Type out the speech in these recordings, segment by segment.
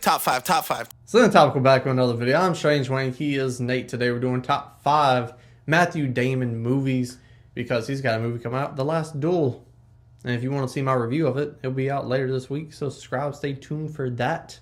Top five, top five. So then topical back with another video. I'm Strange Wang. He is Nate. Today we're doing top 5 Matthew Damon movies because he's got a movie coming out, The Last Duel. And if you want to see my review of it, it'll be out later this week. So subscribe, stay tuned for that.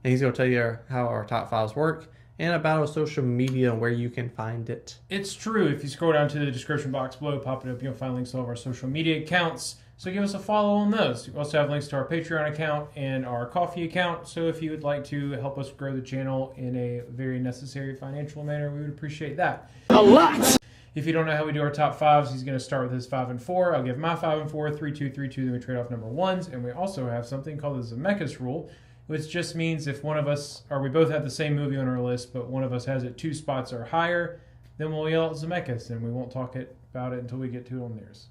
And he's going to tell you how our top 5s work and about our social media and where you can find it. It's true. If you scroll down to the description box below, pop it up, you'll find links to all of our social media accounts. So give us a follow on those. We also have links to our Patreon account and our Coffee account. So if you would like to help us grow the channel in a very necessary financial manner, we would appreciate that. A lot. If you don't know how we do our top 5s, he's going to start with his 5 and 4. I'll give my 5 and 4, 3, 2, 3, 2, then we trade off number 1s. And we also have something called the Zemeckis rule, which just means if one of us, or we both have the same movie on our list, but one of us has it 2 spots or higher, then we'll yell at Zemeckis, and we won't talk about it until we get to it on theirs.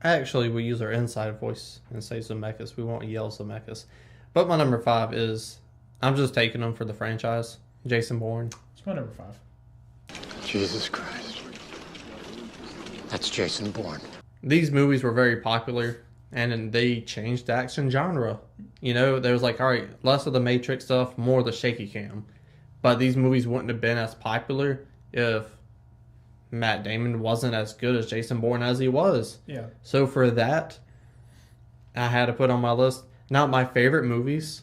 Actually, we use our inside voice and say Zemeckis. We won't yell Zemeckis. But my number 5 is, I'm just taking them for the franchise, Jason Bourne. It's my number 5. Jesus Christ. That's Jason Bourne. These movies were very popular, and then they changed the action genre. You know, there was like, all right, less of the Matrix stuff, more of the shaky cam. But these movies wouldn't have been as popular if Matt Damon wasn't as good as Jason Bourne as he was. Yeah. So for that, I had to put on my list, not my favorite movies,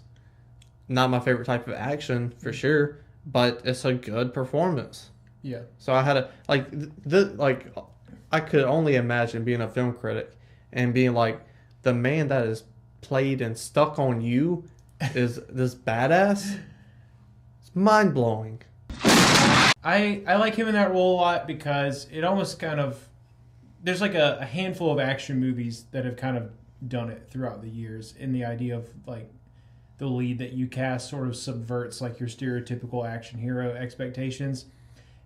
not my favorite type of action for sure, but it's a good performance. Yeah. So I had to, I could only imagine being a film critic and being like, the man that is played and stuck on you is this badass. It's mind blowing. I like him in that role a lot because it almost kind of, there's like a handful of action movies that have kind of done it throughout the years, in the idea of like the lead that you cast sort of subverts like your stereotypical action hero expectations.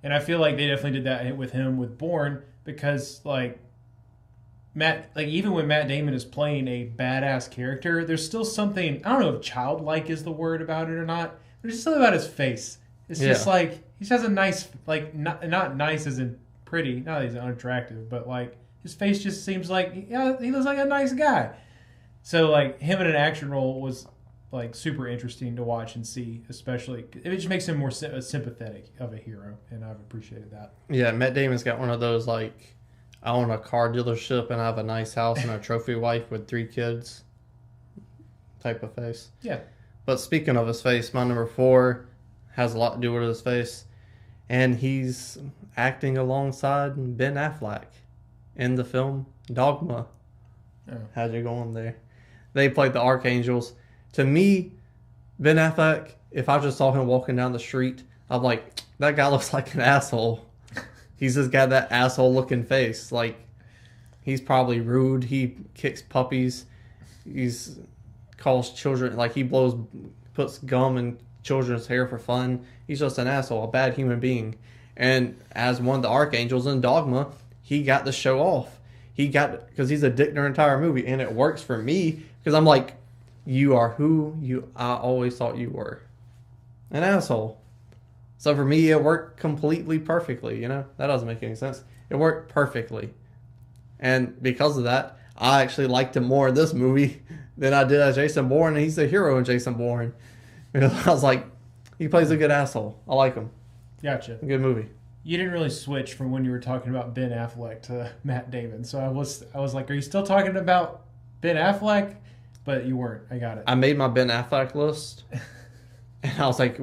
And I feel like they definitely did that with him with Bourne, because like even when Matt Damon is playing a badass character, there's still something, I don't know if childlike is the word about it or not, but there's just something about his face. It's just like, he just has a nice, like, not nice as in pretty, not that he's unattractive, but like his face just seems like, yeah, he looks like a nice guy. So like him in an action role was like super interesting to watch and see, especially, it just makes him more sympathetic of a hero, and I've appreciated that. Yeah, Matt Damon's got one of those, like, I own a car dealership and I have a nice house and a trophy wife with 3 kids type of face. Yeah. But speaking of his face, my number 4 has a lot to do with his face. And he's acting alongside Ben Affleck in the film Dogma. Oh. How'd you go on there? They played the Archangels. To me, Ben Affleck, if I just saw him walking down the street, I'm like, that guy looks like an asshole. He's just got that asshole looking face. Like, he's probably rude. He kicks puppies. He's calls children, like he puts gum in children's hair for fun. He's just an asshole, a bad human being. And as one of the Archangels in Dogma, he got to show off. Because he's a dick their entire movie, and it works for me because I'm like, you are who I always thought you were, an asshole. So for me, it worked completely perfectly. You know, that doesn't make any sense. It worked perfectly, and because of that, I actually liked him more in this movie than I did as Jason Bourne. And he's the hero in Jason Bourne. Because I was like, he plays a good asshole. I like him. Gotcha. A good movie. You didn't really switch from when you were talking about Ben Affleck to Matt Damon. So I was like, are you still talking about Ben Affleck? But you weren't. I got it. I made my Ben Affleck list. And I was like,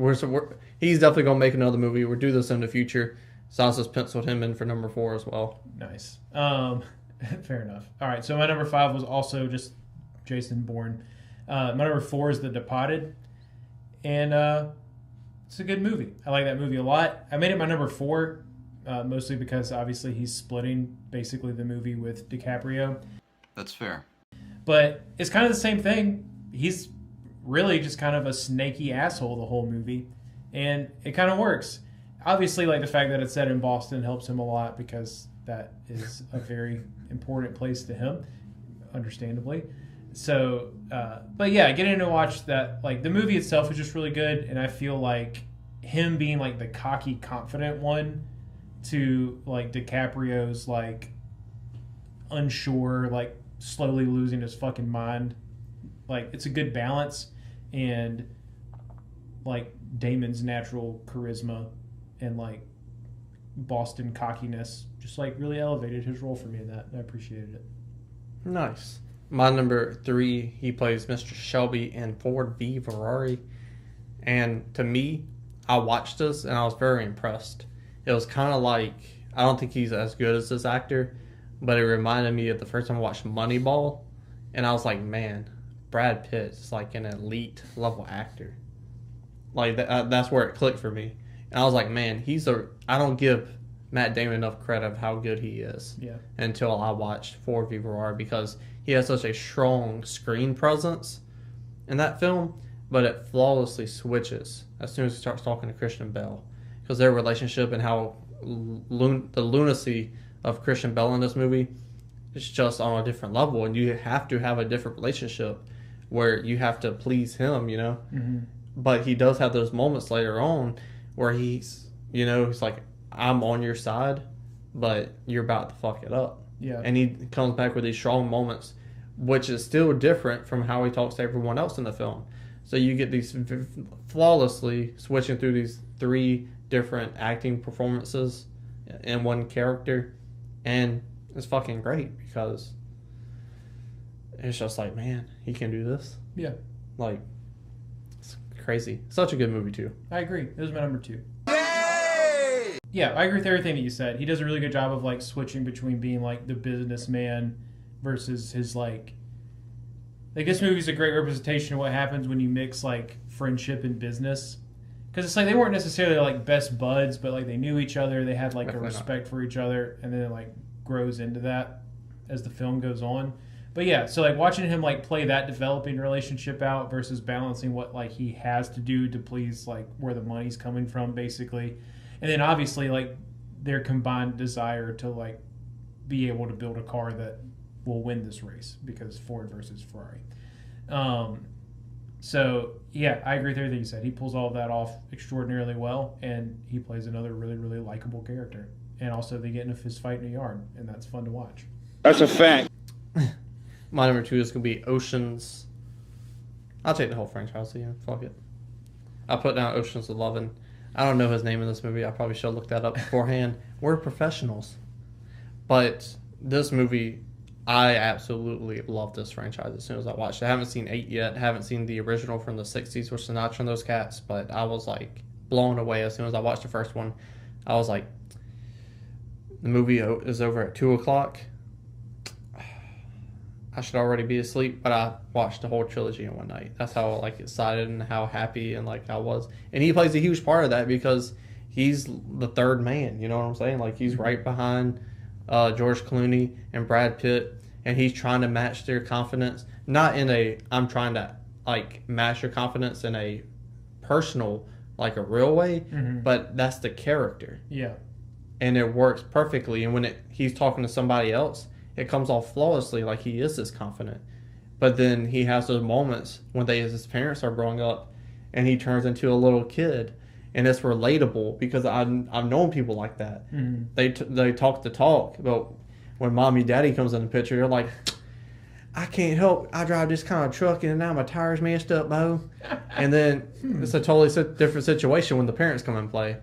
he's definitely going to make another movie. We'll do this in the future. So I just penciled him in for number 4 as well. Nice. Fair enough. All right. So my number 5 was also just Jason Bourne. My number 4 is The Departed. And it's a good movie. I like that movie a lot. I made it my number 4, mostly because obviously he's splitting basically the movie with DiCaprio. That's fair. But it's kind of the same thing. He's really just kind of a snaky asshole the whole movie. And it kind of works. Obviously, like the fact that it's set in Boston helps him a lot because that is a very important place to him, understandably. So, but yeah, getting to watch that, like the movie itself is just really good. And I feel like him being like the cocky, confident one to like DiCaprio's like unsure, like slowly losing his fucking mind. Like it's a good balance, and like Damon's natural charisma and like Boston cockiness just like really elevated his role for me in that. I appreciated it. Nice. My number 3, he plays Mr. Shelby in Ford v Ferrari. And to me, I watched this and I was very impressed. It was kind of like, I don't think he's as good as this actor, but it reminded me of the first time I watched Moneyball. And I was like, man, Brad Pitt is like an elite level actor. Like that's where it clicked for me. And I was like, man, I don't give Matt Damon enough credit of how good he is. Yeah. Until I watched Ford v Ferrari, because he has such a strong screen presence in that film, but it flawlessly switches as soon as he starts talking to Christian Bale, because their relationship and how the lunacy of Christian Bale in this movie is just on a different level, and you have to have a different relationship where you have to please him, you know. Mm-hmm. But he does have those moments later on where he's like, I'm on your side, but you're about to fuck it up. Yeah. And he comes back with these strong moments, which is still different from how he talks to everyone else in the film. So you get these flawlessly switching through these 3 different acting performances in one character. And it's fucking great, because it's just like, man, he can do this. Yeah. Like, it's crazy. Such a good movie, too. I agree. It was my number 2. Yay! Yeah, I agree with everything that you said. He does a really good job of like switching between being like the businessman versus his like this movie's a great representation of what happens when you mix like friendship and business. Because it's like they weren't necessarily like best buds, but like they knew each other. They had like a respect for each other, and then it like grows into that as the film goes on. But yeah, so like watching him like play that developing relationship out versus balancing what like he has to do to please like where the money's coming from, basically, and then obviously like their combined desire to like be able to build a car that will win this race, because Ford versus Ferrari. So yeah, I agree with everything you said. He pulls all of that off extraordinarily well, and he plays another really, really likable character. And also they get in a fist fight in a yard, and that's fun to watch. That's a fact. My number 2 is going to be Oceans. I'll take the whole franchise again. Fuck it. I put down Oceans 11. I don't know his name in this movie. I probably should have looked that up beforehand. We're professionals. But this movie, I absolutely love this franchise as soon as I watched it. I haven't seen 8 yet. I haven't seen the original from the 60s with Sinatra and those cats. But I was like blown away as soon as I watched the first one. I was like, the movie is over at 2 o'clock. I should already be asleep, but I watched the whole trilogy in one night. That's how like excited and how happy and like I was. And he plays a huge part of that, because he's the third man. You know what I'm saying? Like he's right behind George Clooney and Brad Pitt, and he's trying to match their confidence. Not in a I'm trying to like match your confidence in a personal, like a real way, but that's the character. Yeah. And it works perfectly. And when he's talking to somebody else, it comes off flawlessly, like he is this confident. But then he has those moments when his parents are growing up, and he turns into a little kid, and it's relatable, because I've known people like that. They talk the talk, but when mommy daddy comes in the picture, they're like, I can't help, I drive this kind of truck and now my tire's messed up, Bo. And then it's a totally different situation when the parents come and play.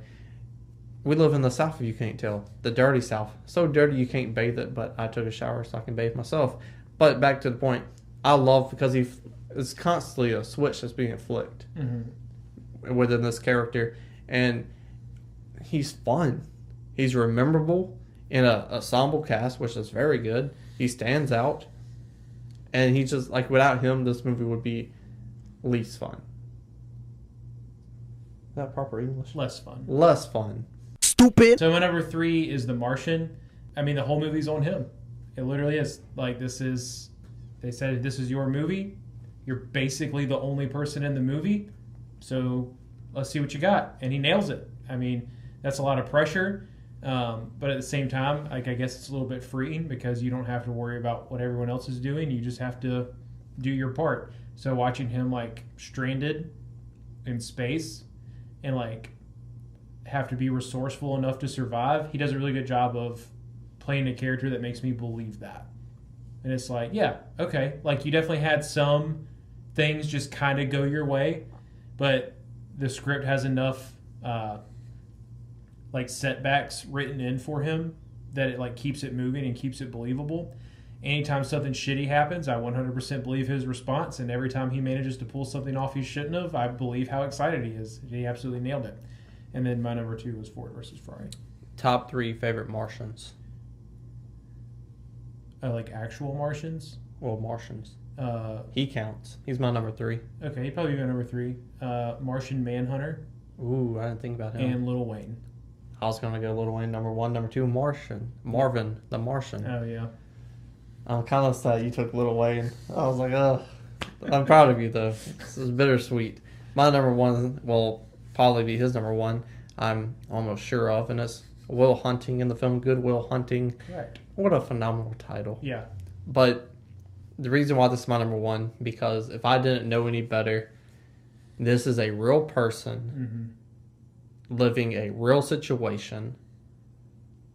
We live in the South, if you can't tell. The dirty South. So dirty you can't bathe it, but I took a shower so I can bathe myself. But back to the point, I love, because it's constantly a switch that's being flicked within this character. And he's fun. He's rememberable in an ensemble cast, which is very good. He stands out. And he just, like, without him, this movie would be least fun. Is that proper English? Less fun. Less fun. Stupid. So my number 3 is The Martian. I mean, the whole movie's on him. It literally is. Like, they said, this is your movie. You're basically the only person in the movie. So let's see what you got. And he nails it. I mean, that's a lot of pressure. But at the same time, like, I guess it's a little bit freeing, because you don't have to worry about what everyone else is doing. You just have to do your part. So watching him, like, stranded in space and, like, have to be resourceful enough to survive, he does a really good job of playing a character that makes me believe that. And it's like, yeah, okay, like, you definitely had some things just kind of go your way, but the script has enough like setbacks written in for him that it like keeps it moving and keeps it believable. Anytime something shitty happens, I 100% believe his response, and every time he manages to pull something off he shouldn't have, I believe how excited he is. He absolutely nailed it. And then my number 2 was Ford versus Ferrari. Top 3 favorite Martians. Like actual Martians? Well, Martians. He counts. He's my number 3. Okay, he'd probably be my number 3. Martian Manhunter. Ooh, I didn't think about him. And Lil Wayne. I was going to go Lil Wayne number 1. Number 2, Marvin, the Martian. Oh, yeah. I'm kind of sad you took Lil Wayne. I was like, oh. I'm proud of you, though. This is bittersweet. My number 1 will probably be his number 1. I'm almost sure of, and it's Will Hunting in the film Good Will Hunting. Correct. What a phenomenal title. Yeah. But the reason why this is my number 1, because if I didn't know any better, this is a real person living a real situation,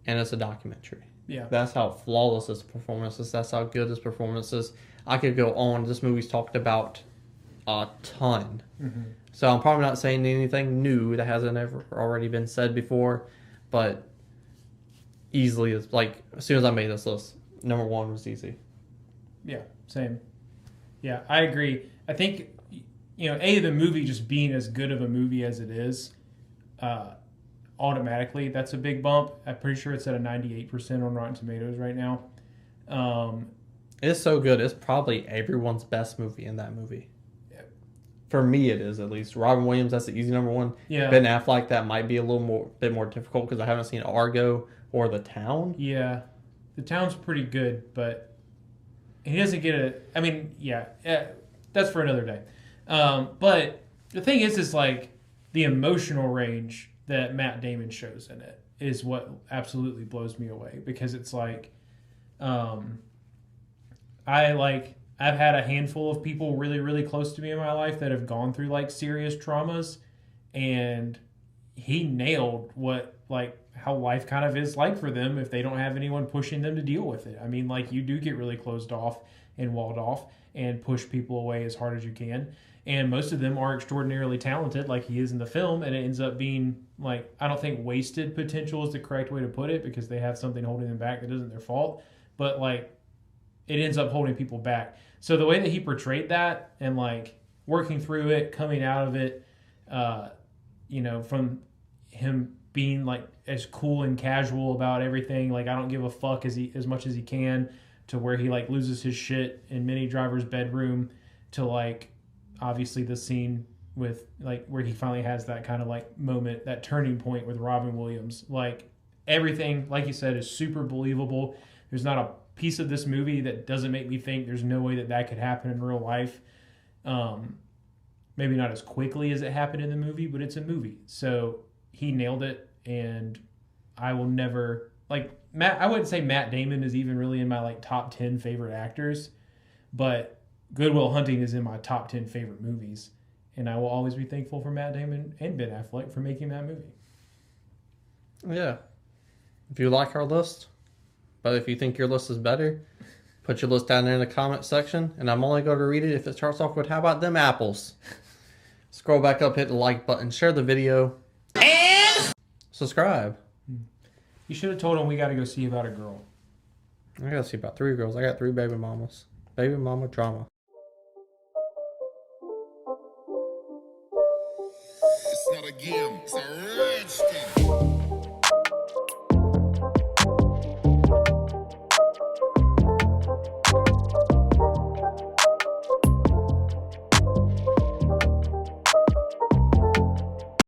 and it's a documentary. Yeah. That's how flawless this performance is. That's how good this performance is. I could go on. This movie's talked about a ton. So I'm probably not saying anything new that hasn't ever already been said before, but easily is like as soon as I made this list, number 1 was easy. Yeah, same. Yeah, I agree. I think the movie just being as good of a movie as it is, automatically that's a big bump. I'm pretty sure it's at a 98% on Rotten Tomatoes right now. It's so good. It's probably everyone's best movie in that movie. For me, it is at least. Robin Williams, that's the easy number 1. Yeah. Ben Affleck, that might be a bit more difficult because I haven't seen Argo or The Town. Yeah, The Town's pretty good, but he doesn't get a. I mean, yeah, that's for another day. But the thing is like the emotional range that Matt Damon shows in it is what absolutely blows me away, because it's like, I've had a handful of people really, really close to me in my life that have gone through like serious traumas, and he nailed how life kind of is like for them if they don't have anyone pushing them to deal with it. I mean, like, you do get really closed off and walled off and push people away as hard as you can. And most of them are extraordinarily talented, like he is in the film, and it ends up being like, I don't think wasted potential is the correct way to put it, because they have something holding them back that isn't their fault, but like it ends up holding people back. So the way that he portrayed that and like working through it, coming out of it, from him being like as cool and casual about everything, like I don't give a fuck as much as he can, to where he like loses his shit in Minnie Driver's bedroom, to like obviously the scene with like where he finally has that kind of like moment, that turning point with Robin Williams. Like everything, like you said, is super believable. There's not a piece of this movie that doesn't make me think there's no way that could happen in real life. Maybe not as quickly as it happened in the movie, but it's a movie. So he nailed it, and I will never like I wouldn't say Matt Damon is even really in my like top 10 favorite actors, but Good Will Hunting is in my top 10 favorite movies, and I will always be thankful for Matt Damon and Ben Affleck for making that movie. Yeah. If you like our list, but if you think your list is better, put your list down there in the comment section, and I'm only going to read it if it starts off with, how about them apples? Scroll back up, hit the like button, share the video, and subscribe. You should have told him we got to go see About a Girl. I got to see about 3 girls. I got 3 baby mamas. Baby mama drama. It's not a game, it's a rich thing.